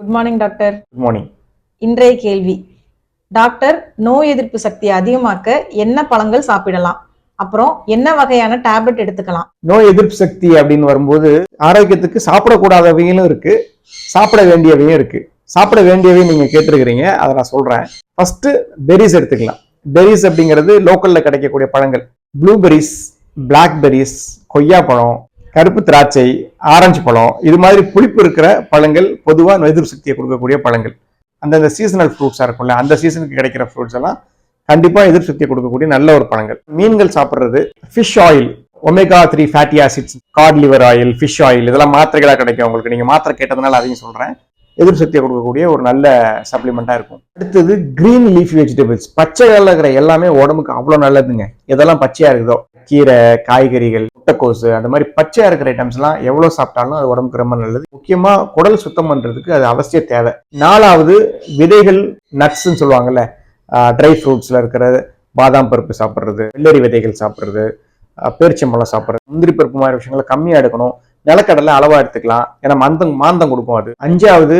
Good morning doctor. Good morning. இன்றைய கேள்வி, doctor, நோய் எதிர்ப்பு சக்தி அதிகமாக்க என்ன பழங்கள் சாப்பிடலாம், அப்புறம் என்ன வகையான டேப்லெட் எடுத்துக்கலாம்? நோய் எதிர்ப்பு சக்தி அப்படின்னு வரும்போது ஆரோக்கியத்துக்கு சாப்பிடக்கூடாதவையும் இருக்கு, சாப்பிட வேண்டியவையும் இருக்கு. சாப்பிட வேண்டியவை நீங்க கேட்டிருக்கிறீங்க, அதை நான் சொல்றேன். ஃபர்ஸ்ட் பெரிஸ் எடுத்துக்கலாம். பெரிஸ் அப்படிங்கிறது லோக்கல்ல கிடைக்கக்கூடிய பழங்கள். ப்ளூபெரிஸ், பிளாக்பெரிஸ், கொய்யாப்பழம், கருப்பு திராட்சை, ஆரஞ்சு பழம், இது மாதிரி புளிப்பு இருக்கிற பழங்கள் பொதுவாக நோய் எதிர்ப்பு சக்தியை கொடுக்கக்கூடிய பழங்கள். அந்தந்த சீசனல் ஃப்ரூட்ஸாக இருக்கும்ல, அந்த சீசனுக்கு கிடைக்கிற ஃப்ரூட்ஸ் எல்லாம் கண்டிப்பாக எதிர்ப்பு சக்தியை கொடுக்கக்கூடிய நல்ல ஒரு பழங்கள். மீன்கள் சாப்பிட்றது, fish oil, omega 3 fatty acids, God liver oil, fish oil, இதெல்லாம் மாத்திரைகளாக கிடைக்கும். உங்களுக்கு நீங்கள் மாத்திரை கேட்டதுனால அதையும் சொல்கிறேன். எதிர்ப்பு சக்தியை கொடுக்கக்கூடிய ஒரு நல்ல சப்ளிமெண்ட்டாக இருக்கும். அடுத்தது கிரீன் லீஃபி வெஜிடபிள்ஸ். பச்சைகளில் இருக்கிற எல்லாமே உடம்புக்கு அவ்வளோ நல்லதுங்க. எதெல்லாம் பச்சையாக இருக்குதோ, கீரை, காய்கறிகள், முட்டைக்கோசு, அந்த மாதிரி பச்சையா இருக்கிற ஐட்டம்ஸ் எல்லாம் எவ்வளவு சாப்பிட்டாலும் அது உடம்புக்கு ரொம்ப நல்லது. முக்கியமா குடல் சுத்தம் பண்றதுக்கு அது அவசிய தேவை. 4வது விதைகள், நட்ஸ்ன்னு சொல்லுவாங்கல்ல, ட்ரை ஃப்ரூட்ஸ்ல இருக்கிற பாதாம் பருப்பு சாப்பிட்றது, வெள்ளரி விதைகள் சாப்பிட்றது, பேரிச்சம்பழம் சாப்பிட்றது, முந்திரி பருப்பு மாதிரி விஷயங்களை கம்மியா எடுக்கணும். நிலக்கடலை அளவா எடுத்துக்கலாம், ஏன்னா மாந்தம் கொடுக்கும் அது. 5வது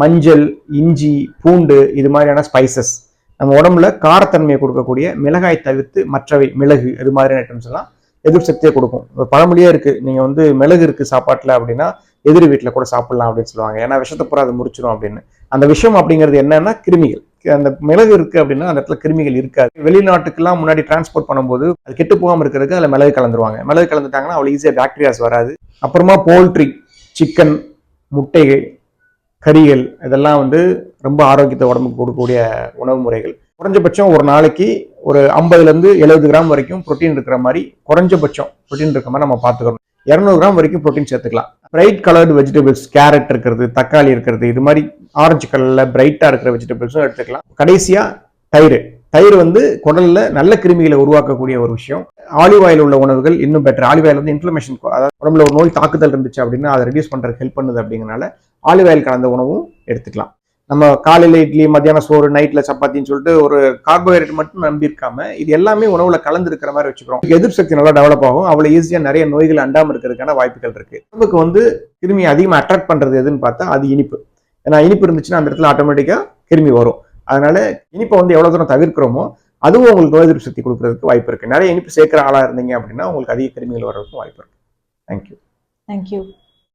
மஞ்சள், இஞ்சி, பூண்டு, இது மாதிரியான ஸ்பைசஸ். நம்ம உடம்புல காரத்தன்மையை கொடுக்கக்கூடிய மிளகாய் தவிர்த்து மற்றவை, மிளகு, இது மாதிரியான ஐட்டம்ஸ் எல்லாம் எதிர்ப்பு சக்தியை கொடுக்கும். பழமொழியே இருக்கு, நீங்க வந்து மிளகு இருக்கு சாப்பாட்டுல அப்படின்னா எதிர் வீட்டில் கூட சாப்பிடலாம் அப்படின்னு சொல்லுவாங்க. ஏன்னா விஷத்தை பூரா அது முறிச்சிடும் அப்படின்னு. அந்த விஷம் அப்படிங்கிறது என்னன்னா கிருமிகள். அந்த மிளகு இருக்கு அப்படின்னா அந்த இடத்துல கிருமிகள் இருக்காது. வெளிநாட்டுக்கெல்லாம் முன்னாடி டிரான்ஸ்போர்ட் பண்ணும்போது அது கெட்டு போகாம இருக்கிறதுக்கு அதுல மிளகு கலந்துருவாங்க. மிளகு கலந்துட்டாங்கன்னா அவ்வளவு ஈஸியா பாக்டீரியாஸ் வராது. அப்புறமா போல்ட்ரி, சிக்கன், முட்டைகள், கறிகள், இதெல்லாம் வந்து ரொம்ப ஆரோக்கியத்தை உடம்புக்கு கொடுக்கக்கூடிய உணவு முறைகள். குறைஞ்சபட்சம் ஒரு நாளைக்கு ஒரு 50 to 70 கிராம் வரைக்கும் புரோட்டீன் இருக்கிற மாதிரி, குறைஞ்சபட்சம் புரோட்டீன் இருக்கிற மாதிரி நம்ம பார்த்துக்கணும். 200 கிராம் வரைக்கும் புரோட்டீன் சேர்த்துக்கலாம். பிரைட் கலர்டு வெஜிடபிள்ஸ், கேரட் இருக்கிறது, தக்காளி இருக்கிறது, இது மாதிரி ஆரஞ்சு கலர்ல பிரைட்டா இருக்கிற வெஜிடபிள்ஸும் எடுத்துக்கலாம். கடைசியா தயிர் வந்து குடல்ல நல்ல கிருமிகளை உருவாக்கக்கூடிய ஒரு விஷயம். ஆலிவ் ஆயில் உள்ள உணவுகள் இன்னும் பெட்டர். ஆலிவ் ஆயில் வந்து இன்ஃப்ளமேஷன், அதாவது உடம்புல ஒரு நோய் தாக்குதல் இருந்துச்சு அப்படின்னா அதை ரெடியூஸ் பண்றதுக்கு ஹெல்ப் பண்ணுது. அப்படிங்கிறனால ஆலிவ் ஆயில் கலந்த உணவும் எடுத்துக்கலாம். நம்ம காலையில இட்லி, மத்தியானம் சோறு, நைட்ல சப்பாத்தின்னு சொல்லிட்டு ஒரு கார்போஹைட்ரேட் மட்டும் நம்பி இருக்காம இது எல்லாமே உணவுல கலந்து இருக்கிற மாதிரி வச்சுக்கிறோம். எதிர்ப்பு சக்தி நல்லா டெவலப் ஆகும். அவ்வளவு ஈஸியா நிறைய நோய்கள் அண்டாம இருக்கிறதுக்கான வாய்ப்புகள் இருக்கு. நமக்கு வந்து கிருமி அதிகமா அட்ராக்ட் பண்றது எதுன்னு பார்த்தா அது இனிப்பு. ஏன்னா இனிப்பு இருந்துச்சுன்னா அந்த இடத்துல ஆட்டோமேட்டிக்கா கிருமி வரும். அதனால இனிப்பை வந்து எவ்வளவு தூரம் தவிர்க்கிறோமோ அதுவும் உங்களுக்கு நோய் எதிர்ப்பு சக்தி கொடுக்கறதுக்கு வாய்ப்பு இருக்கு. நிறைய இனிப்பு சேர்க்கிற ஆளா இருந்தீங்க அப்படின்னா உங்களுக்கு அதிக கிருமிகள் வர்றதுக்கும் வாய்ப்பு இருக்கு. தேங்க்யூ.